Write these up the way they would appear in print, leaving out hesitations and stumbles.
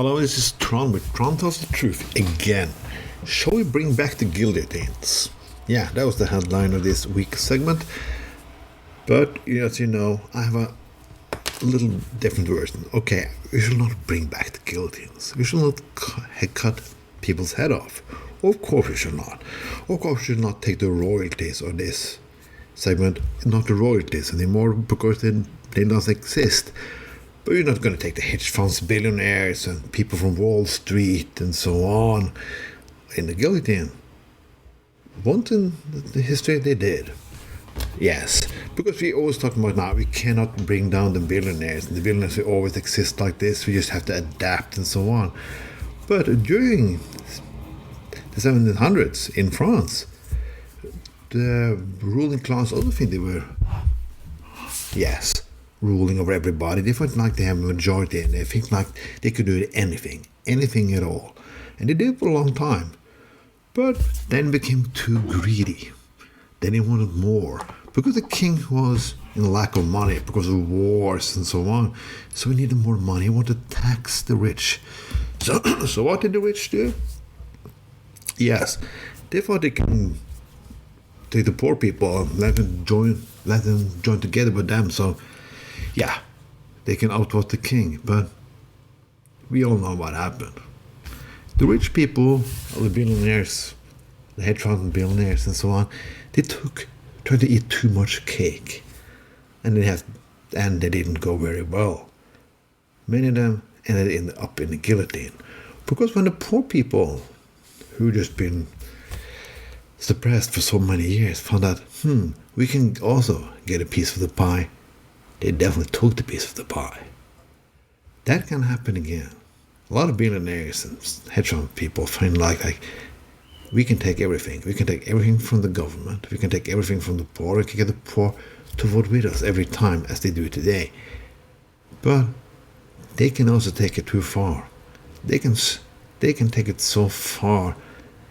Hello, this is Tron with Tron Tells the Truth again. Shall we bring back the guillotines? Yeah, that was the headline of this week's segment. But, as you know, I have a little different version. Okay, we should not bring back the guillotines. We should not cut people's head off. Of course we should not. Of course we should not take the royalties of this segment, not the royalties anymore, because they don't exist. But you're not going to take the hedge funds, billionaires, and people from Wall Street and so on in the guillotine. Once in the history they did. Yes, because we always talk about now we cannot bring down the billionaires, and the billionaires will always exist like this, we just have to adapt and so on. But during the 1700s in France, the ruling class also think they were, yes, ruling over everybody. They felt like they have a majority and they think like they could do anything at all. And they did for a long time. But then became too greedy. Then they wanted more. Because the king was in lack of money, because of wars and so on. So he needed more money. He wanted to tax the rich. So what did the rich do? Yes, they thought they can take the poor people and let them join together with them. So yeah, they can outvote the king, but we all know what happened. The rich people, the billionaires, the hedge fund billionaires and so on, they tried to eat too much cake, and they didn't go very well. Many of them ended up in the guillotine, because when the poor people who just been suppressed for so many years found out, we can also get a piece of the pie, they definitely took the piece of the pie. That can happen again. A lot of billionaires and hedge fund people find like we can take everything. We can take everything from the government. We can take everything from the poor. We can get the poor to vote with us every time as they do today. But they can also take it too far. They can take it so far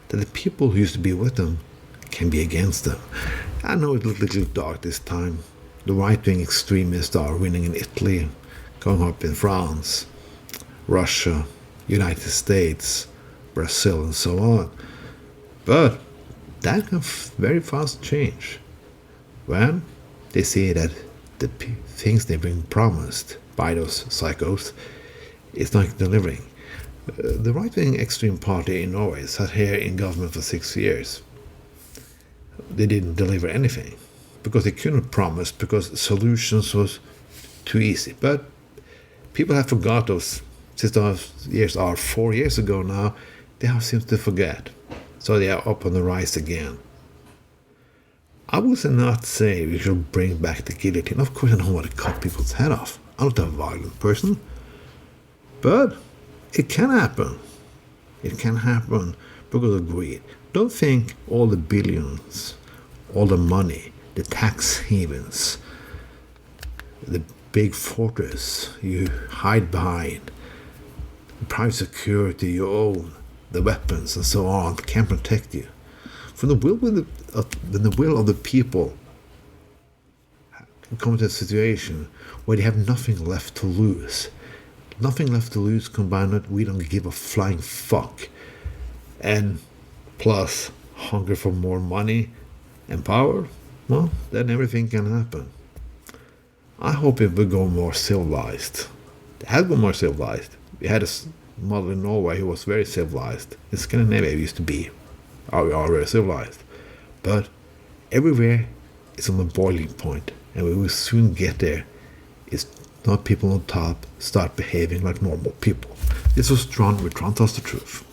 that the people who used to be with them can be against them. I know it looked a little dark this time. The right-wing extremists are winning in Italy, going up in France, Russia, United States, Brazil, and so on. But that can very fast change when they see that the things they've been promised by those psychos is not delivering. The right-wing extreme party in Norway sat here in government for 6 years. They didn't deliver anything because they couldn't promise, because solutions was too easy. But people have forgot those. Since those years are 4 years ago now, they have seemed to forget. So they are up on the rise again. I would not say we should bring back the guillotine. Of course I don't want to cut people's head off. I'm not a violent person. But it can happen. It can happen because of greed. Don't think all the billions, all the money, the tax havens, the big fortress you hide behind, the private security you own, the weapons and so on can protect you. From the will of the people come to a situation where they have nothing left to lose. Nothing left to lose combined with we don't give a flying fuck. And plus hunger for more money and power, well, then everything can happen. I hope it will go more civilized. It has gone more civilized. We had a model in Norway who was very civilized. In Scandinavia we used to be. We are very civilized. But everywhere is on the boiling point, and we will soon get there. It's not people on top start behaving like normal people. This was Tron with Tron Tells the Truth.